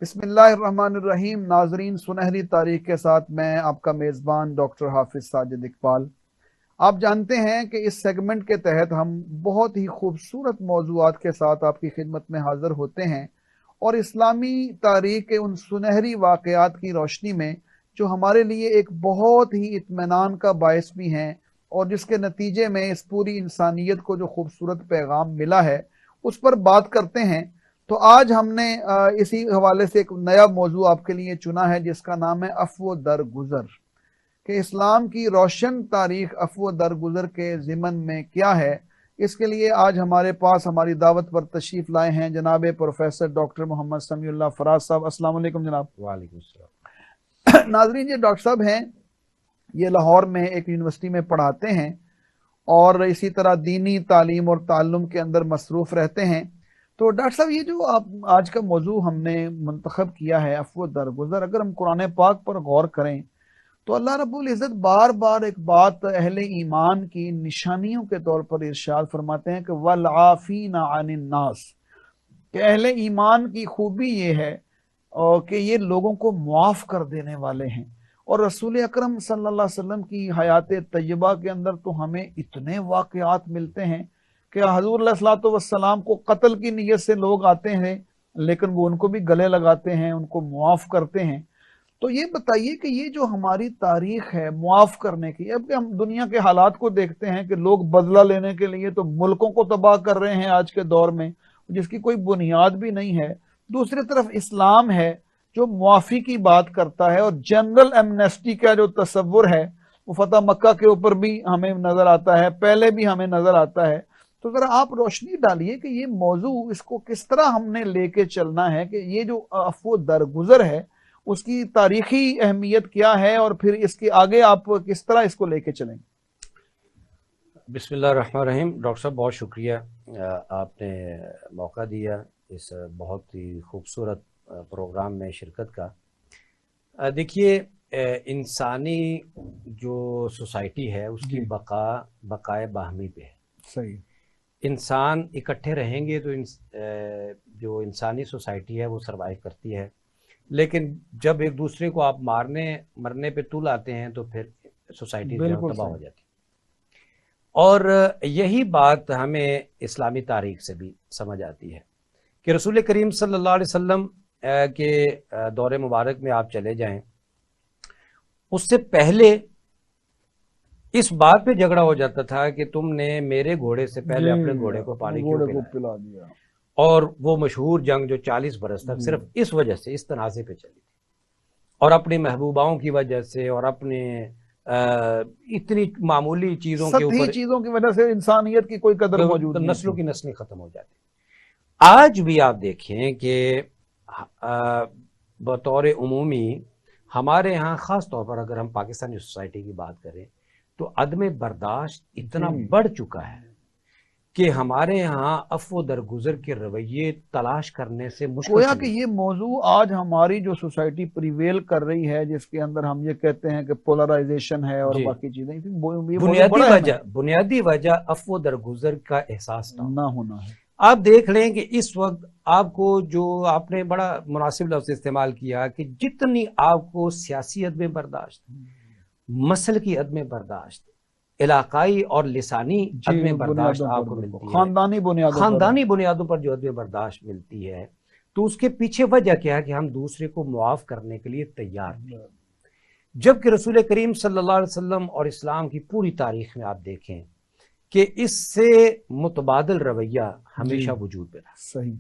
بسم اللہ الرحمن الرحیم. ناظرین، سنہری تاریخ کے ساتھ میں آپ کا میزبان ڈاکٹر حافظ ساجد اقبال. آپ جانتے ہیں کہ اس سیگمنٹ کے تحت ہم بہت ہی خوبصورت موضوعات کے ساتھ آپ کی خدمت میں حاضر ہوتے ہیں اور اسلامی تاریخ کے ان سنہری واقعات کی روشنی میں جو ہمارے لیے ایک بہت ہی اطمینان کا باعث بھی ہیں اور جس کے نتیجے میں اس پوری انسانیت کو جو خوبصورت پیغام ملا ہے اس پر بات کرتے ہیں. تو آج ہم نے اسی حوالے سے ایک نیا موضوع آپ کے لیے چنا ہے جس کا نام ہے عفو درگزر، کہ اسلام کی روشن تاریخ عفو درگزر کے ضمن میں کیا ہے. اس کے لیے آج ہمارے پاس ہماری دعوت پر تشریف لائے ہیں جناب پروفیسر ڈاکٹر محمد سمیع اللہ فراز صاحب. السلام علیکم جناب. وعلیکم السلام. ناظرین، یہ ڈاکٹر صاحب ہیں، یہ لاہور میں ایک یونیورسٹی میں پڑھاتے ہیں اور اسی طرح دینی تعلیم اور تعلم کے اندر مصروف رہتے ہیں. تو ڈاکٹر صاحب، یہ جو آپ آج کا موضوع ہم نے منتخب کیا ہے عفو درگزر، اگر ہم قرآن پاک پر غور کریں تو اللہ رب العزت بار بار ایک بات اہل ایمان کی نشانیوں کے طور پر ارشاد فرماتے ہیں کہ وَالْعَافِينَ عَنِ النَّاسِ، کہ اہل ایمان کی خوبی یہ ہے کہ یہ لوگوں کو معاف کر دینے والے ہیں. اور رسول اکرم صلی اللہ علیہ وسلم کی حیات طیبہ کے اندر تو ہمیں اتنے واقعات ملتے ہیں کہ حضور علیہ الصلوۃ والسلام کو قتل کی نیت سے لوگ آتے ہیں لیکن وہ ان کو بھی گلے لگاتے ہیں، ان کو معاف کرتے ہیں. تو یہ بتائیے کہ یہ جو ہماری تاریخ ہے معاف کرنے کی، اب کہ ہم دنیا کے حالات کو دیکھتے ہیں کہ لوگ بدلہ لینے کے لیے تو ملکوں کو تباہ کر رہے ہیں آج کے دور میں، جس کی کوئی بنیاد بھی نہیں ہے. دوسری طرف اسلام ہے جو معافی کی بات کرتا ہے، اور جنرل ایمنیسٹی کا جو تصور ہے وہ فتح مکہ کے اوپر بھی ہمیں نظر آتا ہے، پہلے بھی ہمیں نظر آتا ہے. تو ذرا آپ روشنی ڈالیے کہ یہ موضوع اس کو کس طرح ہم نے لے کے چلنا ہے، کہ یہ جو عفو درگزر ہے اس کی تاریخی اہمیت کیا ہے اور پھر اس کے آگے آپ کس طرح اس کو لے کے چلیں. بسم اللہ الرحمن الرحیم. ڈاکٹر صاحب بہت شکریہ، آپ نے موقع دیا اس بہت ہی خوبصورت پروگرام میں شرکت کا. دیکھیے، انسانی جو سوسائٹی ہے اس کی بقائے باہمی پہ ہے. صحیح. انسان اکٹھے رہیں گے تو جو انسانی سوسائٹی ہے وہ سروائیو کرتی ہے، لیکن جب ایک دوسرے کو آپ مرنے پہ طول آتے ہیں تو پھر سوسائٹی تباہ ہو جاتی ہے. اور یہی بات ہمیں اسلامی تاریخ سے بھی سمجھ آتی ہے کہ رسول کریم صلی اللہ علیہ وسلم کے دور مبارک میں آپ چلے جائیں، اس سے پہلے اس بات پہ جھگڑا ہو جاتا تھا کہ تم نے میرے گھوڑے سے پہلے اپنے گھوڑے کو پانی کیوں پلا دیا. اور وہ مشہور جنگ جو 40 برس تک صرف اس وجہ سے، اس تنازع پہ چلی تھی، اور اپنی محبوباؤں کی وجہ سے اور اپنے اتنی معمولی چیزوں کے اوپر، چیزوں کی وجہ سے انسانیت کی کوئی قدر موجود نہیں، نسلوں کی نسلیں ختم ہو جاتی. آج بھی آپ دیکھیں کہ بطور عمومی ہمارے ہاں، خاص طور پر اگر ہم پاکستانی سوسائٹی کی بات کریں تو عدم برداشت اتنا بڑھ چکا ہے کہ ہمارے ہاں عفو درگزر کے رویے تلاش کرنے سے مشکل. گویا کہ یہ موضوع آج ہماری جو سوسائٹی پریویل کر رہی ہے، جس کے اندر ہم یہ کہتے ہیں کہ پولرائزیشن ہے اور باقی چیزیں، بنیادی وجہ عفو درگزر کا احساس نہ ہونا ہے. آپ دیکھ لیں کہ اس وقت آپ کو، جو آپ نے بڑا مناسب لفظ استعمال کیا، کہ جتنی آپ کو سیاسی عدم برداشت، مسلکی عدم برداشت، علاقائی اور لسانی عدم برداشت آپ کو ملتی ہے، خاندانی بنیادوں پر جو عدم برداشت ملتی ہے، تو اس کے پیچھے وجہ کیا ہے کہ ہم دوسرے کو معاف کرنے کے لیے تیار نہیں. جبکہ رسول کریم صلی اللہ علیہ وسلم اور اسلام کی پوری تاریخ میں آپ دیکھیں کہ اس سے متبادل رویہ ہمیشہ وجود میں رہا. صحیح.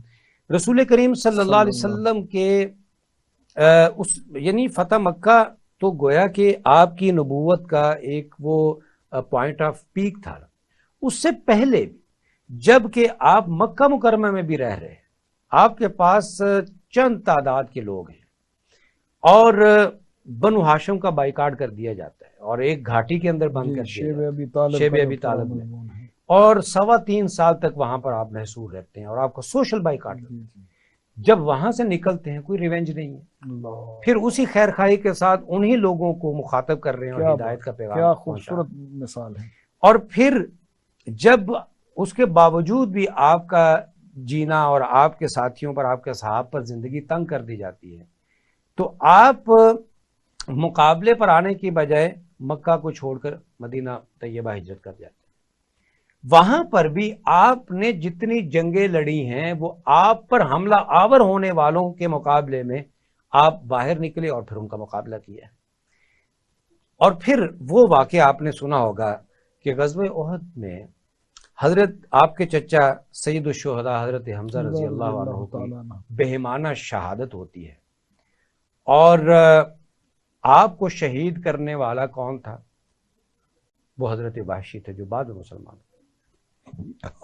رسول کریم صلی اللہ علیہ وسلم کے یعنی فتح مکہ تو گویا کہ آپ کی نبوت کا ایک وہ پوائنٹ آف پیک تھا. اس سے پہلے بھی جب کہ آپ مکہ مکرمہ میں بھی رہ رہے، آپ کے پاس چند تعداد کے لوگ ہیں اور بنو ہاشم کا بائیکاٹ کر دیا جاتا ہے اور ایک گھاٹی کے اندر بند کر دیا، شیب ابی طالب میں، اور 3.25 سال تک وہاں پر آپ محصور رہتے ہیں اور آپ کا سوشل بائیکاٹ. جب وہاں سے نکلتے ہیں کوئی ریونج نہیں ہے، پھر اسی خیر خواہی کے ساتھ انہی لوگوں کو مخاطب کر رہے ہیں اور ہدایت کا پیغام. کیا خوبصورت مثال ہے. اور پھر جب اس کے باوجود بھی آپ کا جینا اور آپ کے ساتھیوں پر، آپ کے صحاب پر زندگی تنگ کر دی جاتی ہے، تو آپ مقابلے پر آنے کی بجائے مکہ کو چھوڑ کر مدینہ طیبہ ہجرت کر جاتے ہیں۔ وہاں پر بھی آپ نے جتنی جنگیں لڑی ہیں وہ آپ پر حملہ آور ہونے والوں کے مقابلے میں آپ باہر نکلے اور پھر ان کا مقابلہ کیا۔ اور پھر وہ واقعہ آپ نے سنا ہوگا کہ غزوہ احد میں حضرت آپ کے چچا سید الشہداء حضرت حمزہ رضی اللہ عنہ کی بہیمانہ شہادت ہوتی ہے، اور آپ کو شہید کرنے والا کون تھا؟ وہ حضرت وحشی تھے جو بعد میں مسلمان تھے۔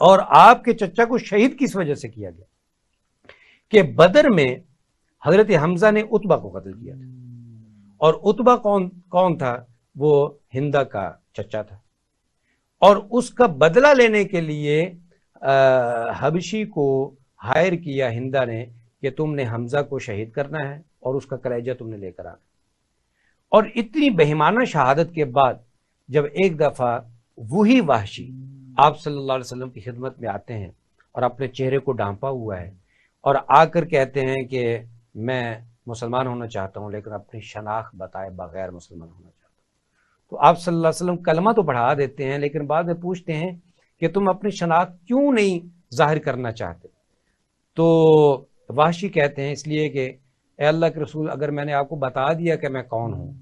اور آپ کے چچا کو شہید کس وجہ سے کیا گیا کہ بدر میں حضرت حمزہ نے عتبہ کو قتل کیا تھا، اور عتبہ کون تھا؟ وہ ہندہ کا چچا تھا، اور اس کا بدلہ لینے کے لیے حبشی کو ہائر کیا ہندہ نے کہ تم نے حمزہ کو شہید کرنا ہے اور اس کا کلیجہ تم نے لے کر آنا۔ اور اتنی بہیمانہ شہادت کے بعد جب ایک دفعہ وہی وحشی آپ صلی اللہ علیہ وسلم کی خدمت میں آتے ہیں اور اپنے چہرے کو ڈھانپا ہوا ہے اور آ کر کہتے ہیں کہ میں مسلمان ہونا چاہتا ہوں لیکن اپنی شناخت بتائے بغیر مسلمان ہونا چاہتا ہوں، تو آپ صلی اللہ علیہ وسلم کلمہ تو پڑھا دیتے ہیں لیکن بعد میں پوچھتے ہیں کہ تم اپنی شناخت کیوں نہیں ظاہر کرنا چاہتے؟ تو وحشی کہتے ہیں اس لیے کہ اے اللہ کے رسول، اگر میں نے آپ کو بتا دیا کہ میں کون ہوں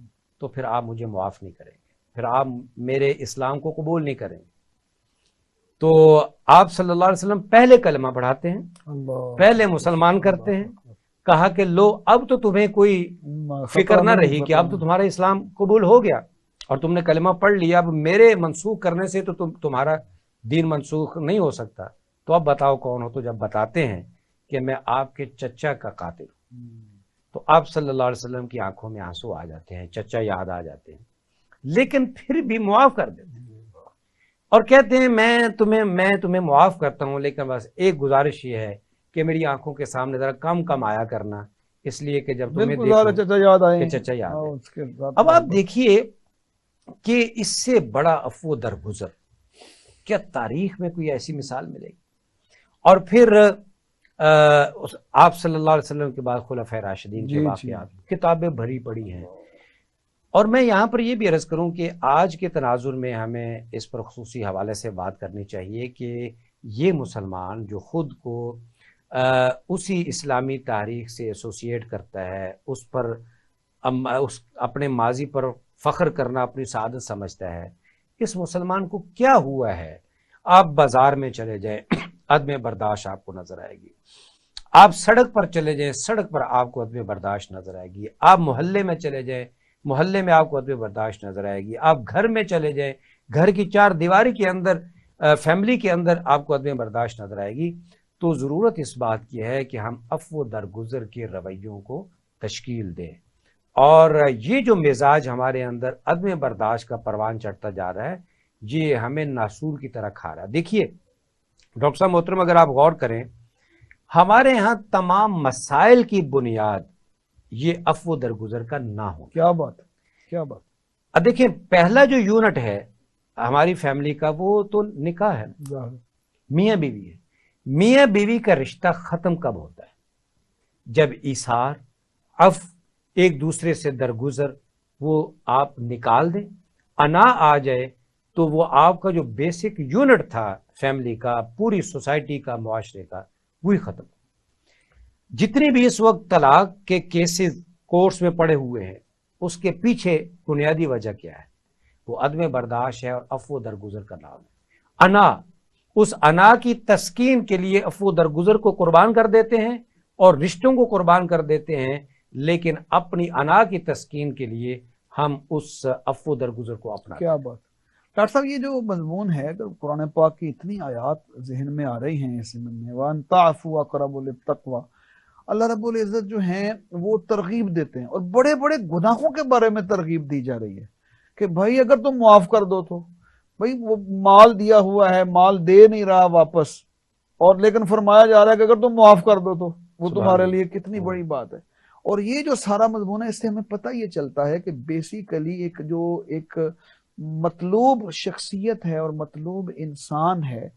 تو پھر آپ مجھے معاف نہیں کریں گے، پھر آپ میرے اسلام کو قبول نہیں کریں گے۔ تو آپ صلی اللہ علیہ وسلم پہلے کلمہ پڑھاتے ہیں، پہلے مسلمان کرتے ہیں، کہا کہ لو اب تو تمہیں کوئی فکر نہ رہی کہ اب تو تمہارا اسلام قبول ہو گیا اور تم نے کلمہ پڑھ لیا، اب میرے منسوخ کرنے سے تو تمہارا دین منسوخ نہیں ہو سکتا، تو اب بتاؤ کون ہو؟ تو جب بتاتے ہیں کہ میں آپ کے چچا کا قاتل ہوں، تو آپ صلی اللہ علیہ وسلم کی آنکھوں میں آنسو آ جاتے ہیں، چچا یاد آ جاتے ہیں، لیکن پھر بھی معاف کر دیتے ہیں اور کہتے ہیں میں تمہیں معاف کرتا ہوں، لیکن بس ایک گزارش یہ ہے کہ میری آنکھوں کے سامنے ذرا کم آیا کرنا، اس لیے کہ جب تمہیں دیکھوں چچا یاد آئے کہ چچا یاد آئے۔ اب آپ دیکھیے کہ اس سے بڑا عفو درگزر کیا تاریخ میں کوئی ایسی مثال ملے گی؟ اور پھر آپ صلی اللہ علیہ وسلم کے بعد خلفائے راشدین کے واقعات کتابیں بھری پڑی ہیں، اور میں یہاں پر یہ بھی عرض کروں کہ آج کے تناظر میں ہمیں اس پر خصوصی حوالے سے بات کرنی چاہیے کہ یہ مسلمان جو خود کو اسی اسلامی تاریخ سے ایسوسیٹ کرتا ہے، اس پر اپنے ماضی پر فخر کرنا اپنی سعادت سمجھتا ہے، اس مسلمان کو کیا ہوا ہے؟ آپ بازار میں چلے جائیں، عدم برداشت آپ کو نظر آئے گی، آپ سڑک پر چلے جائیں، سڑک پر آپ کو عدم برداشت نظر آئے گی، آپ محلے میں چلے جائیں، محلے میں آپ کو عدم برداشت نظر آئے گی، آپ گھر میں چلے جائیں، گھر کی چار دیواری کے اندر، فیملی کے اندر آپ کو عدم برداشت نظر آئے گی۔ تو ضرورت اس بات کی ہے کہ ہم عفو درگزر کے رویوں کو تشکیل دیں، اور یہ جو مزاج ہمارے اندر عدم برداشت کا پروان چڑھتا جا رہا ہے، یہ ہمیں ناسور کی طرح کھا رہا ہے۔ دیکھیے ڈاکٹر صاحب محترم، اگر آپ غور کریں، ہمارے ہاں تمام مسائل کی بنیاد یہ عفو درگزر کا نہ ہو۔ کیا بات کیا بات۔ اب دیکھیں پہلا جو یونٹ ہے ہماری فیملی کا وہ تو نکاح ہے، میاں بیوی ہے۔ میاں بیوی کا رشتہ ختم کب ہوتا ہے؟ جب ایثار، عفو، ایک دوسرے سے درگزر وہ آپ نکال دیں، انا آ جائے، تو وہ آپ کا جو بیسک یونٹ تھا فیملی کا، پوری سوسائٹی کا، معاشرے کا، وہی ختم۔ جتنے بھی اس وقت طلاق کے کیسز کورٹس میں پڑے ہوئے ہیں، اس کے پیچھے بنیادی وجہ کیا ہے؟ وہ عدم برداشت ہے اور عفو درگزر کا نام ہے۔ انا، اس انا کی تسکین کے لیے عفو درگزر کو قربان کر دیتے ہیں اور رشتوں کو قربان کر دیتے ہیں، لیکن اپنی انا کی تسکین کے لیے ہم اس عفو درگزر کو اپنا۔ کیا بات ڈاکٹر صاحب، یہ جو مضمون ہے قرآن پاک کی اتنی آیات ذہن میں آ رہی ہیں اس میں، وَأَن تَعْفُوا أَقْرَبُ لِلتَّقْوَىٰ، اللہ رب العزت جو ہیں وہ ترغیب دیتے ہیں، اور بڑے بڑے گناہوں کے بارے میں ترغیب دی جا رہی ہے کہ بھائی اگر تم معاف کر دو تو، بھائی وہ مال دیا ہوا ہے، مال دے نہیں رہا واپس، اور لیکن فرمایا جا رہا ہے کہ اگر تم معاف کر دو تو وہ تمہارے لیے کتنی بڑی بات ہے۔ اور یہ جو سارا مضمون ہے، اس سے ہمیں پتہ یہ چلتا ہے کہ بیسیکلی ایک مطلوب شخصیت ہے اور مطلوب انسان ہے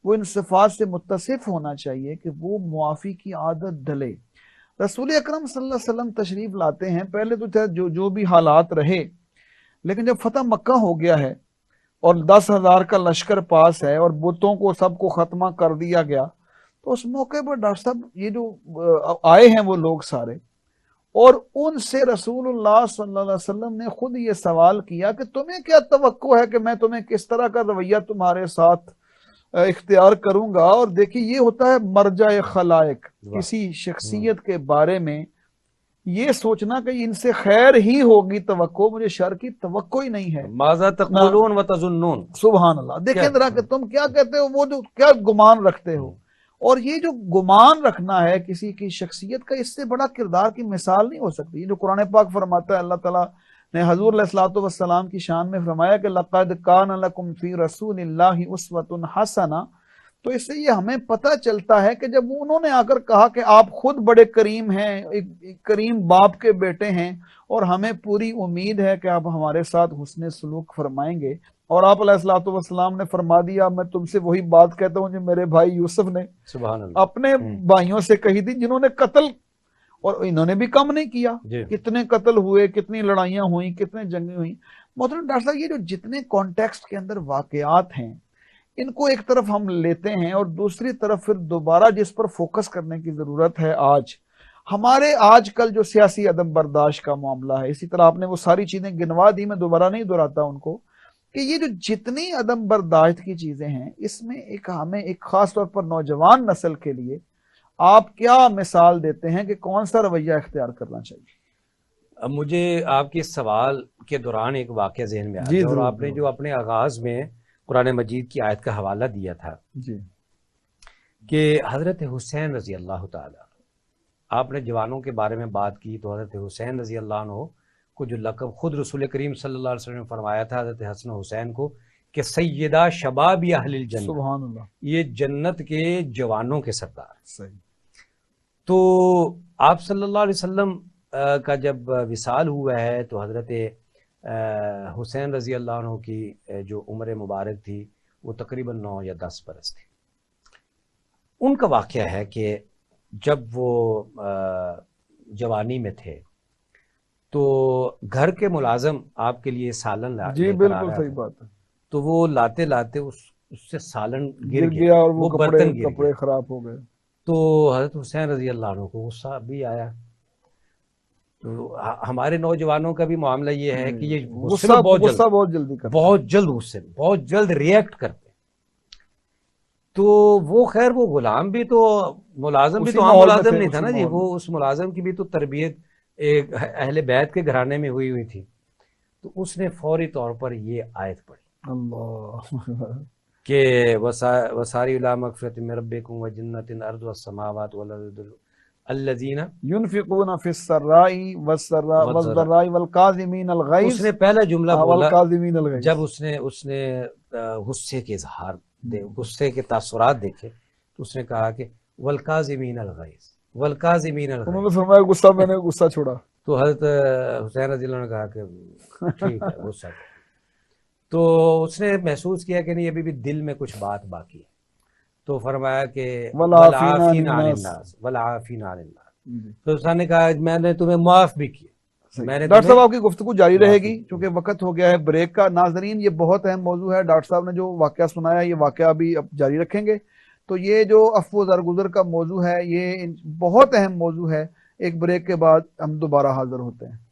وہ ان صفات سے متصف ہونا چاہیے کہ وہ معافی کی عادت ڈلے۔ رسول اکرم صلی اللہ علیہ وسلم تشریف لاتے ہیں، پہلے تو جو بھی حالات رہے، لیکن جب فتح مکہ ہو گیا ہے اور 10,000 کا لشکر پاس ہے اور بتوں کو سب کو ختمہ کر دیا گیا، تو اس موقع پر ڈاکٹر صاحب یہ جو آئے ہیں وہ لوگ سارے، اور ان سے رسول اللہ صلی اللہ علیہ وسلم نے خود یہ سوال کیا کہ تمہیں کیا توقع ہے کہ میں تمہیں کس طرح کا رویہ تمہارے ساتھ اختیار کروں گا۔ اور دیکھیے یہ ہوتا ہے مرجع خلائق، کسی شخصیت کے بارے میں یہ سوچنا کہ ان سے خیر ہی ہوگی توقع، مجھے شر کی توقع ہی نہیں ہے۔ ماذا تقولون وتظنون، سبحان اللہ، دیکھیں ذرا کہ تم کیا کہتے ہو، وہ جو کیا گمان رکھتے ہو۔ اور یہ جو گمان رکھنا ہے کسی کی شخصیت کا، اس سے بڑا کردار کی مثال نہیں ہو سکتی۔ جو قرآن پاک فرماتا ہے، اللہ تعالیٰ نے حضور علیہ الصلوۃ والسلام کی شان میں فرمایا کہ لقد کان لکم فی رسول اللہ اسوۃ حسنہ، تو اس سے یہ ہمیں پتہ چلتا ہے کہ جب انہوں نے آ کر کہا کہ آپ خود بڑے کریم ہیں، ایک کریم باپ کے بیٹے ہیں، اور ہمیں پوری امید ہے کہ آپ ہمارے ساتھ حسن سلوک فرمائیں گے، اور آپ علیہ الصلوۃ والسلام نے فرما دیا میں تم سے وہی بات کہتا ہوں جو میرے بھائی یوسف نے سبحان اللہ اپنے بھائیوں سے کہی تھی جنہوں نے قتل، اور انہوں نے بھی کم نہیں کیا، کتنے قتل ہوئے، کتنی لڑائیاں ہوئیں، کتنے جنگیں ہوئیں۔ محترم ڈاکٹر صاحب، یہ جو جتنے کانٹیکسٹ کے اندر واقعات ہیں، ان کو ایک طرف ہم لیتے ہیں اور دوسری طرف پھر دوبارہ جس پر فوکس کرنے کی ضرورت ہے، ہمارے آج کل جو سیاسی عدم برداشت کا معاملہ ہے، اسی طرح آپ نے وہ ساری چیزیں گنوا دی، میں دوبارہ نہیں دہراتا ان کو، کہ یہ جو جتنی عدم برداشت کی چیزیں ہیں، اس میں ہمیں ایک خاص طور پر نوجوان نسل کے لیے آپ کیا مثال دیتے ہیں کہ کون سا رویہ اختیار کرنا چاہیے؟ اب مجھے آپ کے سوال کے دوران ایک واقعہ ذہن میں آیا، اور آپ نے جو اپنے آغاز میں قرآن مجید کی آیت کا حوالہ دیا تھا کہ حضرت حسین رضی اللہ تعالیٰ، آپ نے جوانوں کے بارے میں بات کی، تو حضرت حسین رضی اللہ عنہ کو جو لقب خود رسول کریم صلی اللہ علیہ وسلم نے فرمایا تھا حضرت حسن حسین کو کہ سیدہ شباب اہل الجنہ، سبحان اللہ، یہ جنت کے جوانوں کے سردار۔ صحیح۔ تو آپ صلی اللہ علیہ وسلم کا جب وصال ہوا ہے تو حضرت حسین رضی اللہ عنہ کی جو عمر مبارک تھی وہ تقریباً 9 یا 10 برس تھی۔ ان کا واقعہ ہے کہ جب وہ جوانی میں تھے تو گھر کے ملازم آپ کے لیے سالن جی بالکل صحیح بات ہے، تو وہ لاتے لاتے اس سے سالن گر گیا اور وہ کپڑے خراب ہو گئے۔ تو حضرت حسین رضی اللہ عنہ کو غصہ بھی آیا۔ تو ہمارے نوجوانوں کا بھی معاملہ یہ ہے کہ یہ غصہ بہت جلد ریئیکٹ کرتے، تو وہ خیر وہ غلام بھی تو ملازم بھی تو عام ملازم نہیں تھا نا جی، وہ اس ملازم کی بھی تو تربیت ایک اہل بیت کے گھرانے میں ہوئی تھی، تو اس نے فوری طور پر یہ آیت پڑھی اللہ کہ وساری الی مغفرۃ من ربکم وجنۃ ارضها السماوات والارض الذین ينفقون في السراء والضراء والکاظمین الغیظ۔ اس نے پہلا جملہ بولا والکاظمین الغیظ، جب اس نے غصے کے اظہار غصے کے تاثرات دیکھے تو اس نے کہا کہ والکاظمین الغیظ والکاظمین الغیظ، انہوں نے فرمایا غصہ میں نے غصہ چھوڑا۔ تو حضرت حسین رضی اللہ عنہ نے کہا کہ ٹھیک ہے غصہ، تو اس نے محسوس کیا کہ نہیں ابھی بھی دل میں کچھ بات باقی ہے، تو فرمایا کہ والعافین عن الناس والعافین عن الناس، تو اس نے کہا میں نے تمہیں معاف بھی کیا۔ ڈاکٹر صاحب آپ کی گفتگو جاری رہے گی چونکہ وقت ہو گیا ہے بریک کا۔ ناظرین یہ بہت اہم موضوع ہے، ڈاکٹر صاحب نے جو واقعہ سنایا یہ واقعہ بھی اب جاری رکھیں گے۔ تو یہ جو عفو و درگزر کا موضوع ہے یہ بہت اہم موضوع ہے۔ ایک بریک کے بعد ہم دوبارہ حاضر ہوتے ہیں۔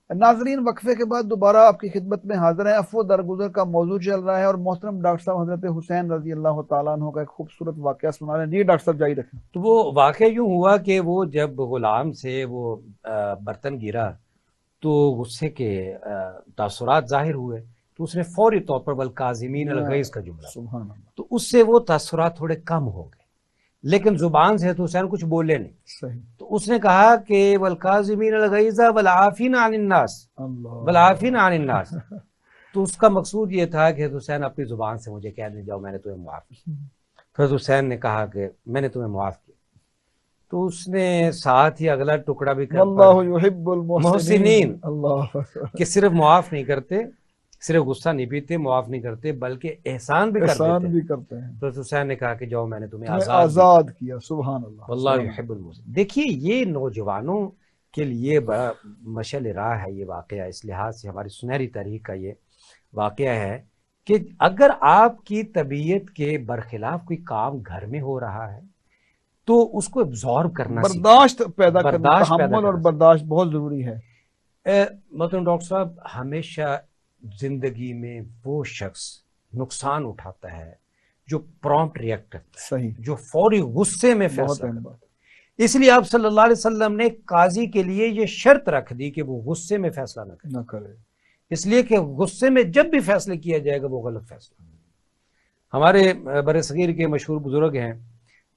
ناظرین وقفے کے بعد دوبارہ آپ کی خدمت میں حاضر ہیں۔ عفو و درگزر کا موضوع چل رہا ہے اور محترم ڈاکٹر صاحب حضرت حسین رضی اللہ تعالیٰ عنہ کا ایک خوبصورت واقعہ سنا رہے ہیں۔ جی ڈاکٹر صاحب جاری رکھیں۔ تو وہ واقعہ یوں ہوا کہ وہ جب غلام سے وہ برتن گرا تو غصے کے تاثرات ظاہر ہوئے، تو اس نے فوری طور پر والکاظمین الغیظ کا جملہ، سبحان اللہ، تو اس سے وہ تاثرات تھوڑے کم ہو گئے، لیکن زبان سے تو حسین کچھ بولے نہیں۔ صحیح۔ تو اس نے کہا کہ والکاظمین الغیظ والعافین عن الناس، والعافین عن الناس، تو اس کا مقصود یہ تھا کہ حسین اپنی زبان سے مجھے کہہ دیں جاؤ میں نے تمہیں معاف کیا۔ پھر حسین نے کہا کہ میں نے تمہیں معاف کیا۔ تو اس نے ساتھ ہی اگلا ٹکڑا بھی واللہ یحب محسنین، اللہ کہ صرف معاف نہیں کرتے، صرف غصہ نہیں پیتے، معاف نہیں کرتے، بلکہ احسان بھی کرتے ہیں۔ تو حسین نے کہا کہ جاؤ میں نے تمہیں آزاد کیا، سبحان اللہ، واللہ یحب المحسنین۔ دیکھیے یہ نوجوانوں کے لیے بڑا مشعل راہ ہے یہ واقعہ، اس لحاظ سے ہماری سنہری تاریخ کا یہ واقعہ ہے کہ اگر آپ کی طبیعت کے برخلاف کوئی کام گھر میں ہو رہا ہے تو اس کو ابزارب کرنا، برداشت پیدا کرنا، تحمل اور برداشت بہت ضروری ہے۔ محترم ڈاکٹر صاحب، ہمیشہ زندگی میں وہ شخص نقصان اٹھاتا ہے جو پرومپٹ ریئیکٹ کرتا ہے، صحیح، جو فوری غصے میں فیصلہ کرتا ہے۔ اس لیے آپ صلی اللہ علیہ وسلم نے قاضی کے لیے یہ شرط رکھ دی کہ وہ غصے میں فیصلہ نہ کرے، اس لیے کہ غصے میں جب بھی فیصلہ کیا جائے گا وہ غلط فیصلہ۔ ہمارے بر صغیر کے مشہور بزرگ ہیں،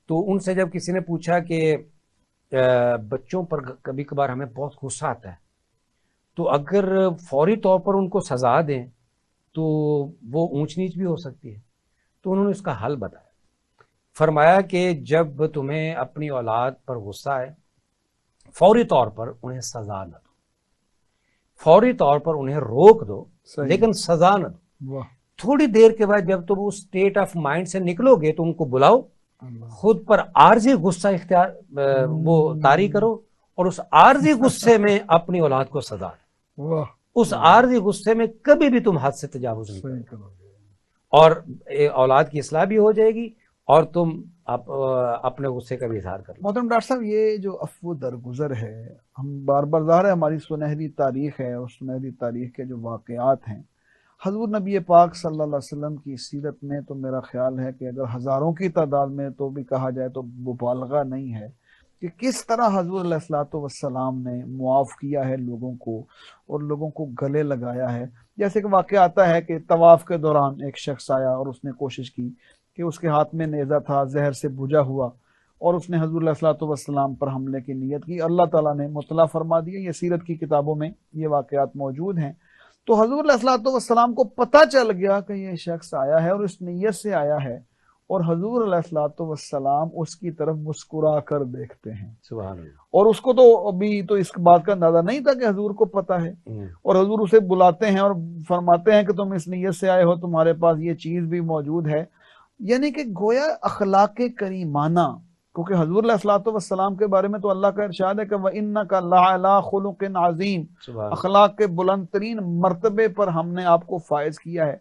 تو ان سے جب کسی نے پوچھا کہ بچوں پر کبھی کبھار ہمیں بہت غصہ آتا ہے، تو اگر فوری طور پر ان کو سزا دیں تو وہ اونچ نیچ بھی ہو سکتی ہے، تو انہوں نے اس کا حل بتایا۔ فرمایا کہ جب تمہیں اپنی اولاد پر غصہ آئے، فوری طور پر انہیں سزا نہ دو، فوری طور پر انہیں روک دو، لیکن سزا نہ دو۔ تھوڑی دیر کے بعد جب تم اس اسٹیٹ آف مائنڈ سے نکلو گے تو ان کو بلاؤ، خود پر عارضی غصہ اختیار وہ طاری کرو، اور اس عارضی غصے میں اپنی اولاد کو سزا دو۔ اس عارضی غصے میں کبھی بھی تم حد سے تجاوز نہیں کرو، اور اولاد کی اصلاح بھی ہو جائے گی اور تم اپنے غصے کا بھی اظہار کرو۔ محترم ڈاکٹر صاحب، یہ جو عفو درگزر ہے، ہم بار بار ظاہر ہے ہماری سنہری تاریخ ہے، اور سنہری تاریخ کے جو واقعات ہیں، حضور نبی پاک صلی اللہ علیہ وسلم کی سیرت میں تو میرا خیال ہے کہ اگر ہزاروں کی تعداد میں تو بھی کہا جائے تو مبالغہ نہیں ہے کہ کس طرح حضور علیہ الصلوۃ والسلام نے معاف کیا ہے لوگوں کو، اور لوگوں کو گلے لگایا ہے۔ جیسے کہ واقعہ آتا ہے کہ طواف کے دوران ایک شخص آیا اور اس نے کوشش کی کہ اس کے ہاتھ میں نیزہ تھا زہر سے بجھا ہوا، اور اس نے حضور علیہ الصلوۃ والسلام پر حملے کی نیت کی، اللہ تعالیٰ نے مطلع فرما دیا۔ یہ سیرت کی کتابوں میں یہ واقعات موجود ہیں۔ تو حضور علیہ الصلوۃ والسلام کو پتہ چل گیا کہ یہ شخص آیا ہے اور اس نیت سے آیا ہے، اور حضور علیہ الصلوۃ والسلام اس کی طرف مسکرا کر دیکھتے ہیں، سبحان اللہ۔ اور اس کو تو ابھی تو اس بات کا اندازہ نہیں تھا کہ حضور کو پتہ ہے، اور حضور اسے بلاتے ہیں اور فرماتے ہیں کہ تم اس نیت سے آئے ہو، تمہارے پاس یہ چیز بھی موجود ہے۔ یعنی کہ گویا اخلاق کریمانہ، کیونکہ حضور علیہ الصلوۃ والسلام کے بارے میں تو اللہ کا ارشاد ہے کہ وَإِنَّكَ لَعَلَىٰ خُلُقٍ عَظِيمٍ، اخلاق کے بلند ترین مرتبے پر ہم نے آپ کو فائز کیا ہے۔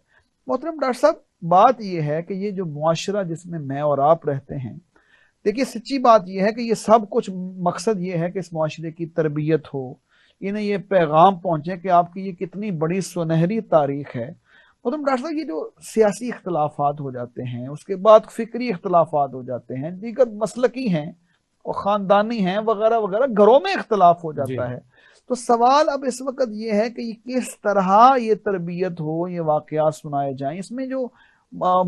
محترم ڈاکٹر صاحب، بات یہ ہے کہ یہ جو معاشرہ جس میں میں اور آپ رہتے ہیں، دیکھیے سچی بات یہ ہے کہ یہ سب کچھ مقصد یہ ہے کہ اس معاشرے کی تربیت ہو، انہیں یہ پیغام پہنچے کہ آپ کی یہ کتنی بڑی سنہری تاریخ ہے۔ محترم ڈاکٹر صاحب، یہ جو سیاسی اختلافات ہو جاتے ہیں، اس کے بعد فکری اختلافات ہو جاتے ہیں، دیگر مسلکی ہیں اور خاندانی ہیں وغیرہ وغیرہ، گھروں میں اختلاف ہو جاتا ہے، تو سوال اب اس وقت یہ ہے کہ کس طرح یہ تربیت ہو، یہ واقعات سنائے جائیں، اس میں جو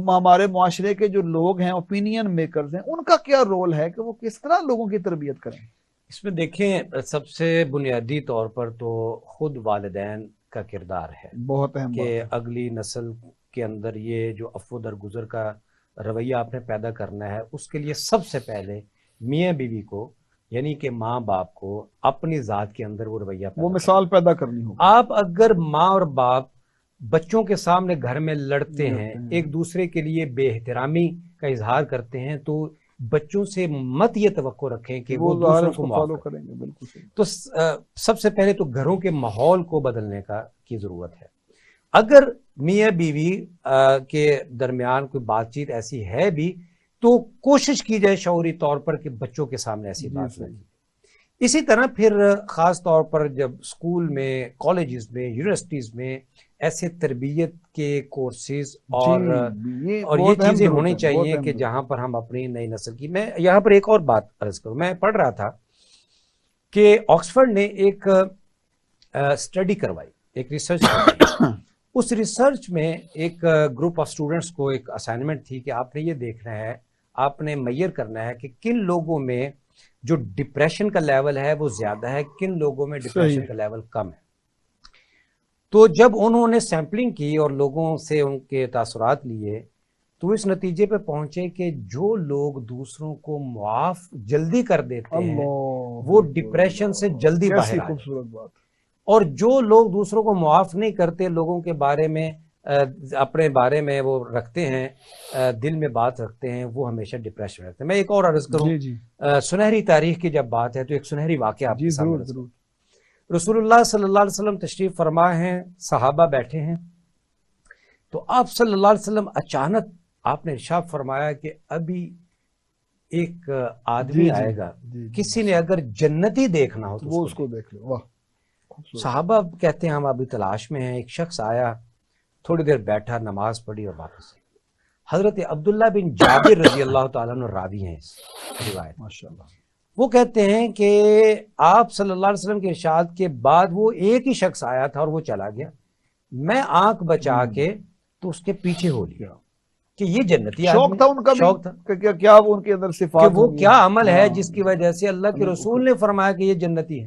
ہمارے معاشرے کے جو لوگ ہیں، اوپینین میکرز ہیں، ان کا کیا رول ہے کہ وہ کس طرح لوگوں کی تربیت کریں؟ اس میں دیکھیں، سب سے بنیادی طور پر تو خود والدین کا کردار ہے، بہت اہم کہ اگلی نسل کے اندر یہ جو عفو درگزر کا رویہ آپ نے پیدا کرنا ہے، اس کے لیے سب سے پہلے میاں بیوی کو، یعنی کہ ماں باپ کو اپنی ذات کے اندر وہ رویہ وہ مثال پیدا کرنی ہوگی۔ آپ اگر ماں اور باپ بچوں کے سامنے گھر میں لڑتے ہیں، ایک دوسرے کے لیے بے احترامی کا اظہار کرتے ہیں، تو بچوں سے مت یہ توقع رکھیں کہ وہ دوسروں کو فالو کریں گے۔ بالکل صحیح۔ تو سب سے پہلے تو گھروں کے ماحول کو بدلنے کی ضرورت ہے۔ اگر میاں بیوی کے درمیان کوئی بات چیت ایسی ہے بھی تو کوشش کی جائے شعوری طور پر کہ بچوں کے سامنے ایسی بات نہ کی۔ اسی طرح پھر خاص طور پر جب اسکول میں، کالجز میں، یونیورسٹیز میں ایسے تربیت کے کورسز اور یہ چیزیں ہونی چاہیے کہ جہاں پر ہم اپنی نئی نسل کی، میں یہاں پر ایک اور بات عرض کروں، میں پڑھ رہا تھا کہ آکسفورڈ نے ایک اسٹڈی کروائی، ایک ریسرچ کروائی۔ اس ریسرچ میں ایک گروپ آف اسٹوڈنٹس کو ایک اسائنمنٹ تھی کہ آپ نے یہ دیکھنا ہے، آپ نے میئر کرنا ہے کہ کن لوگوں میں جو ڈپریشن کا لیول ہے وہ زیادہ ہے، کن لوگوں میں ڈپریشن کا لیول کم ہے۔ تو جب انہوں نے سیمپلنگ کی اور لوگوں سے ان کے تاثرات لیے، تو اس نتیجے پہ پہنچے کہ جو لوگ دوسروں کو معاف جلدی کر دیتے ہیں وہ ڈپریشن سے جلدی باہر آ جاتے ہیں۔ خوبصورت بات۔ اور جو لوگ دوسروں کو معاف نہیں کرتے، لوگوں کے بارے میں اپنے بارے میں وہ رکھتے ہیں، دل میں بات رکھتے ہیں، وہ ہمیشہ ڈپریشن رہتے ہیں۔ میں ایک اور عرض کروں، سنہری تاریخ کی جب بات ہے تو ایک سنہری واقعہ آپ کے سامنے عرض کروں۔ رسول اللہ صلی اللہ علیہ وسلم تشریف فرما ہیں، صحابہ بیٹھے ہیں، تو آپ صلی اللہ علیہ وسلم اچانک آپ نے ارشاد فرمایا کہ ابھی ایک آدمی آئے گا، کسی نے اگر جنتی دیکھنا ہو تو وہ اس کو دیکھ لے۔ واہ، صحابہ کہتے ہیں ہم ابھی تلاش میں ہیں۔ ایک شخص آیا، تھوڑی دیر بیٹھا، نماز پڑھی اور واپس۔ حضرت عبداللہ بن جابر رضی اللہ تعالیٰ عنہ راوی ہیں اس روایت، ماشاءاللہ۔ وہ کہتے ہیں کہ آپ صلی اللہ علیہ وسلم کے ارشاد کے بعد وہ ایک ہی شخص آیا تھا اور وہ چلا گیا، میں آنکھ بچا کے تو اس کے پیچھے ہو لیا کہ یہ جنتی آدمی، شوق تھا ان کا بھی، شوق تھا کہ کیا وہ ان کے اندر صفات کہ وہ کیا عمل ہے جس کی وجہ سے اللہ کے رسول نے فرمایا کہ یہ جنتی ہے۔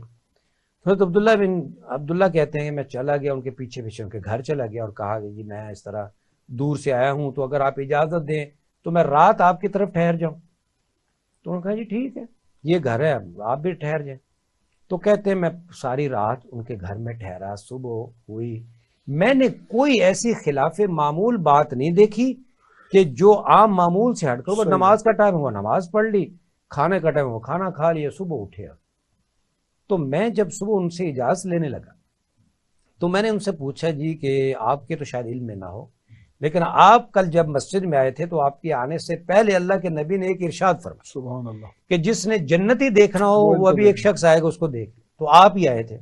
حضرت عبداللہ کہتے ہیں کہ میں چلا گیا ان کے پیچھے پیچھے، ان کے گھر چلا گیا اور کہا کہ جی میں اس طرح دور سے آیا ہوں، تو اگر آپ اجازت دیں تو میں رات آپ کی طرف ٹھہر جاؤں۔ تو انہوں نے کہا جی ٹھیک ہے، یہ گھر ہے، آپ بھی ٹھہر جائیں۔ تو کہتے ہیں میں ساری رات ان کے گھر میں ٹھہرا، صبح ہوئی، میں نے کوئی ایسی خلاف معمول بات نہیں دیکھی کہ جو عام معمول سے ہٹ کر، نماز کا ٹائم ہوا نماز پڑھ لی، کھانے کا ٹائم ہوا کھانا کھا لیا، صبح اٹھے۔ تو میں جب صبح ان سے اجازت لینے لگا تو میں نے ان سے پوچھا جی کہ آپ کے تو شاید علم میں نہ ہو، لیکن آپ کل جب مسجد میں آئے تھے تو آپ کے آنے سے پہلے اللہ کے نبی نے ایک ارشاد فرمایا، سبحان اللہ، کہ جس نے جنتی دیکھنا ہو وہ ابھی ایک شخص آئے گا اس کو دیکھ، تو آپ ہی آئے تھے۔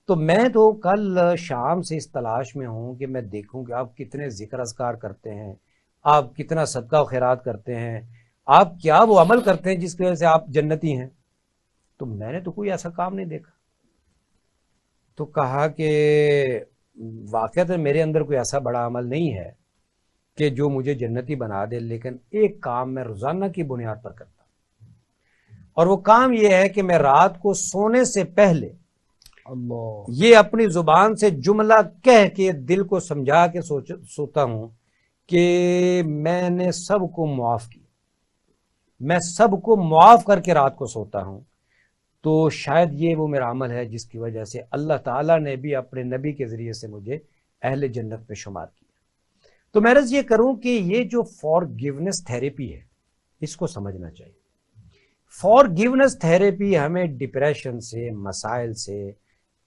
تو میں تو کل شام سے اس تلاش میں ہوں کہ میں دیکھوں کہ آپ کتنے ذکر اذکار کرتے ہیں، آپ کتنا صدقہ و خیرات کرتے ہیں، آپ کیا وہ عمل کرتے ہیں جس کی وجہ سے آپ جنتی ہیں۔ تو میں نے تو کوئی ایسا کام نہیں دیکھا۔ تو کہا کہ واقعات میرے اندر کوئی ایسا بڑا عمل نہیں ہے کہ جو مجھے جنتی بنا دے، لیکن ایک کام میں روزانہ کی بنیاد پر کرتا ہوں، اور وہ کام یہ ہے کہ میں رات کو سونے سے پہلے اللہ یہ اپنی زبان سے جملہ کہہ کے دل کو سمجھا کے سوتا ہوں کہ میں نے سب کو معاف کیا، میں سب کو معاف کر کے رات کو سوتا ہوں۔ تو شاید یہ وہ میرا عمل ہے جس کی وجہ سے اللہ تعالیٰ نے بھی اپنے نبی کے ذریعے سے مجھے اہل جنت میں شمار کیا۔ تو میں عرض یہ کروں کہ یہ جو فارگیونس تھیراپی ہے اس کو سمجھنا چاہیے۔ فارگیونس تھیراپی ہمیں ڈپریشن سے، مسائل سے،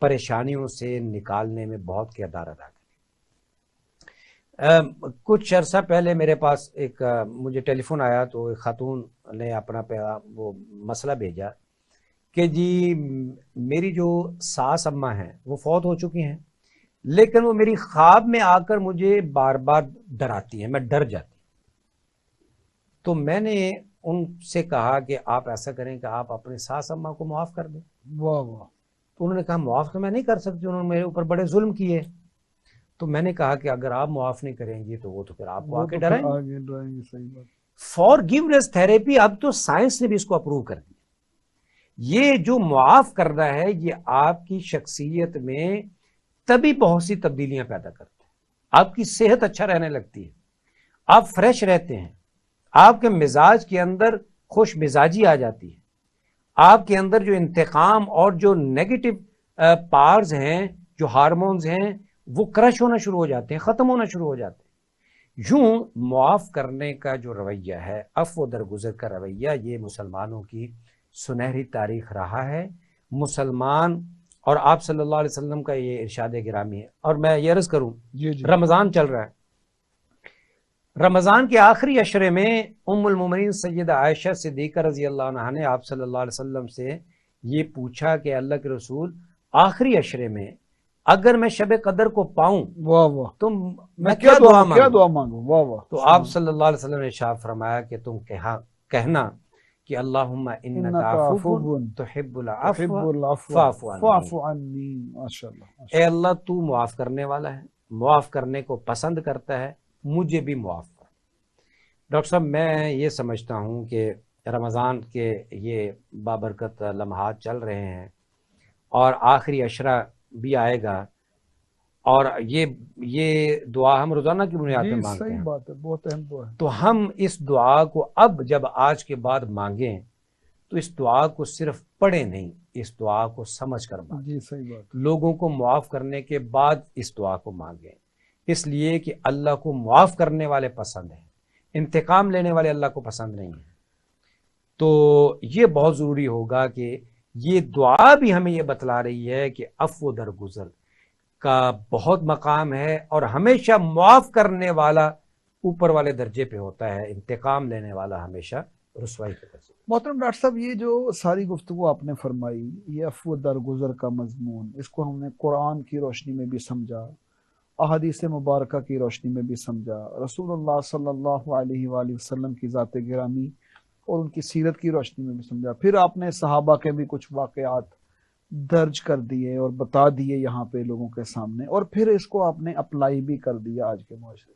پریشانیوں سے نکالنے میں بہت کردار ادا کرے۔ کچھ عرصہ پہلے میرے پاس ایک مجھے ٹیلی فون آیا، تو ایک خاتون نے اپنا وہ مسئلہ بھیجا کہ جی میری جو ساس اماں ہیں وہ فوت ہو چکی ہیں، لیکن وہ میری خواب میں آ کر مجھے بار بار ڈراتی ہیں، میں ڈر جاتی ہوں۔ تو میں نے ان سے کہا کہ آپ ایسا کریں کہ آپ اپنے ساس اماں کو معاف کر دیں۔ واہ واہ۔ تو انہوں نے کہا معاف تو میں نہیں کر سکتی، انہوں نے میرے اوپر بڑے ظلم کیے۔ تو میں نے کہا کہ اگر آپ معاف نہیں کریں گی تو وہ تو پھر آپ کو آ کے ڈرائیں گے۔ فارگیونس تھیراپی اب تو سائنس نے بھی اس کو اپروو کر دیا۔ یہ جو معاف کرنا ہے یہ آپ کی شخصیت میں تبھی بہت سی تبدیلیاں پیدا کرتا ہے، آپ کی صحت اچھا رہنے لگتی ہے، آپ فریش رہتے ہیں، آپ کے مزاج کے اندر خوش مزاجی آ جاتی ہے، آپ کے اندر جو انتقام اور جو نیگیٹو پارز ہیں، جو ہارمونز ہیں، وہ کرش ہونا شروع ہو جاتے ہیں، ختم ہونا شروع ہو جاتے ہیں۔ یوں معاف کرنے کا جو رویہ ہے، عفو درگزر کا رویہ، یہ مسلمانوں کی سنہری تاریخ رہا ہے۔ مسلمان اور آپ صلی اللہ علیہ وسلم کا یہ ارشاد گرامی ہے۔ اور میں یہ عرض کروں، رمضان چل رہا ہے، رمضان کے آخری عشرے میں ام المومنین سیدہ عائشہ صدیقہ رضی اللہ عنہا نے آپ صلی اللہ علیہ وسلم سے یہ پوچھا کہ اللہ کے رسول آخری عشرے میں اگر میں شب قدر کو پاؤں تو میں کیا دعا مانگوں؟ تو آپ صلی اللہ علیہ وسلم نے ارشاد فرمایا کہ تم کہنا کہ اللہم انک عفو تحب العفو فاعف عنی۔ اے اللہ تو معاف کرنے والا ہے، معاف کرنے کو پسند کرتا ہے، مجھے بھی معاف کر۔ ڈاکٹر صاحب میں یہ سمجھتا ہوں کہ رمضان کے یہ بابرکت لمحات چل رہے ہیں اور آخری عشرہ بھی آئے گا، اور یہ دعا ہم روزانہ کی بنیاد پہ مانگتے صحیح ہیں. بات ہے، بہت اہم دعا ہے. تو ہم اس دعا کو اب جب آج کے بعد مانگیں تو اس دعا کو صرف پڑھیں نہیں، اس دعا کو سمجھ کر مانگیں. صحیح بات. لوگوں کو معاف کرنے کے بعد اس دعا کو مانگیں، اس لیے کہ اللہ کو معاف کرنے والے پسند ہیں، انتقام لینے والے اللہ کو پسند نہیں ہیں. تو یہ بہت ضروری ہوگا کہ یہ دعا بھی ہمیں یہ بتلا رہی ہے کہ عفو درگزر کا بہت مقام ہے، اور ہمیشہ معاف کرنے والا اوپر والے درجے پہ ہوتا ہے، انتقام لینے والا ہمیشہ رسوائی کے درجے. محترم ڈاکٹر صاحب، یہ جو ساری گفتگو آپ نے فرمائی، یہ عفو درگزر کا مضمون، اس کو ہم نے قرآن کی روشنی میں بھی سمجھا، احادیث مبارکہ کی روشنی میں بھی سمجھا، رسول اللہ صلی اللہ علیہ وآلہ وسلم کی ذات گرامی اور ان کی سیرت کی روشنی میں بھی سمجھا. پھر آپ نے صحابہ کے بھی کچھ واقعات درج کر دیے اور بتا دیے یہاں پہ لوگوں کے سامنے، اور پھر اس کو آپ نے اپلائی بھی کر دیا آج کے معاشرے.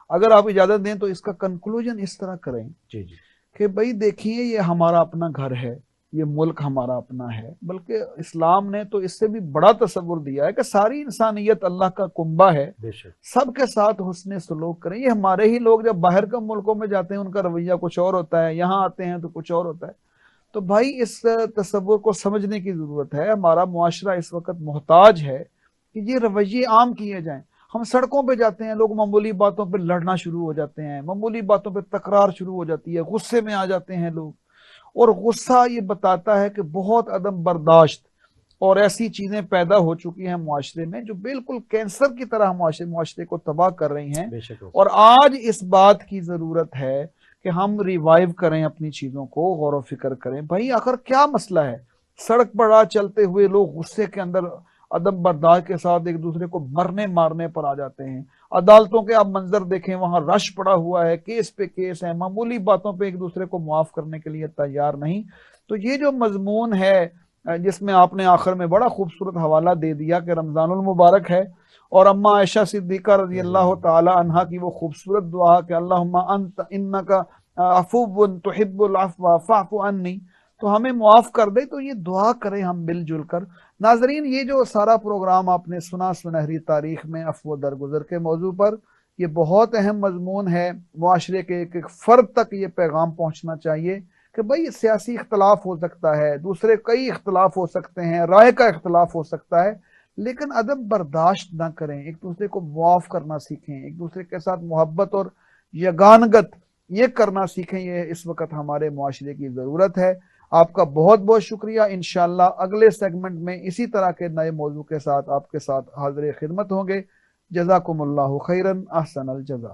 اگر آپ اجازت دیں تو اس کا کنکلوژن اس طرح کریں جی جی کہ بھائی دیکھیے، یہ ہمارا اپنا گھر ہے، یہ ملک ہمارا اپنا ہے، بلکہ اسلام نے تو اس سے بھی بڑا تصور دیا ہے کہ ساری انسانیت اللہ کا کنبہ ہے، بے شک. سب کے ساتھ حسن سلوک کریں. یہ ہمارے ہی لوگ جب باہر کے ملکوں میں جاتے ہیں ان کا رویہ کچھ اور ہوتا ہے، یہاں آتے ہیں تو کچھ اور ہوتا ہے. تو بھائی اس تصور کو سمجھنے کی ضرورت ہے. ہمارا معاشرہ اس وقت محتاج ہے کہ یہ رویے عام کیے جائیں. ہم سڑکوں پہ جاتے ہیں، لوگ معمولی باتوں پہ لڑنا شروع ہو جاتے ہیں، معمولی باتوں پہ تکرار شروع ہو جاتی ہے، غصے میں آ جاتے ہیں لوگ، اور غصہ یہ بتاتا ہے کہ بہت عدم برداشت اور ایسی چیزیں پیدا ہو چکی ہیں معاشرے میں جو بالکل کینسر کی طرح معاشرے کو تباہ کر رہی ہیں. بے شک. اور آج اس بات کی ضرورت ہے کہ ہم ریوائیو کریں اپنی چیزوں کو، غور و فکر کریں. بھائی آخر کیا مسئلہ ہے؟ سڑک پر راہ چلتے ہوئے لوگ غصے کے اندر عدم برداشت کے ساتھ ایک دوسرے کو مرنے مارنے پر آ جاتے ہیں. عدالتوں کے آپ منظر دیکھیں، وہاں رش پڑا ہوا ہے، کیس پہ کیس ہے، معمولی باتوں پہ ایک دوسرے کو معاف کرنے کے لیے تیار نہیں. تو یہ جو مضمون ہے جس میں آپ نے آخر میں بڑا خوبصورت حوالہ دے دیا کہ رمضان المبارک ہے، اور اما عائشہ صدیقہ رضی اللہ تعالی عنہا کی وہ خوبصورت دعا کہ اللہم انت انک عفو تحب العفو فاعف عنی، تو ہمیں معاف کر دے. تو یہ دعا کریں ہم مل جل کر. ناظرین، یہ جو سارا پروگرام آپ نے سنا سنہری تاریخ میں عفو درگزر کے موضوع پر، یہ بہت اہم مضمون ہے. معاشرے کے ایک ایک فرد تک یہ پیغام پہنچنا چاہیے کہ بھئی سیاسی اختلاف ہو سکتا ہے، دوسرے کئی اختلاف ہو سکتے ہیں، رائے کا اختلاف ہو سکتا ہے، لیکن عدم برداشت نہ کریں، ایک دوسرے کو معاف کرنا سیکھیں، ایک دوسرے کے ساتھ محبت اور یگانگت یہ کرنا سیکھیں. یہ اس وقت ہمارے معاشرے کی ضرورت ہے. آپ کا بہت بہت شکریہ. انشاءاللہ اگلے سیگمنٹ میں اسی طرح کے نئے موضوع کے ساتھ آپ کے ساتھ حاضر خدمت ہوں گے. جزاکم اللہ خیرن، احسن الجزا.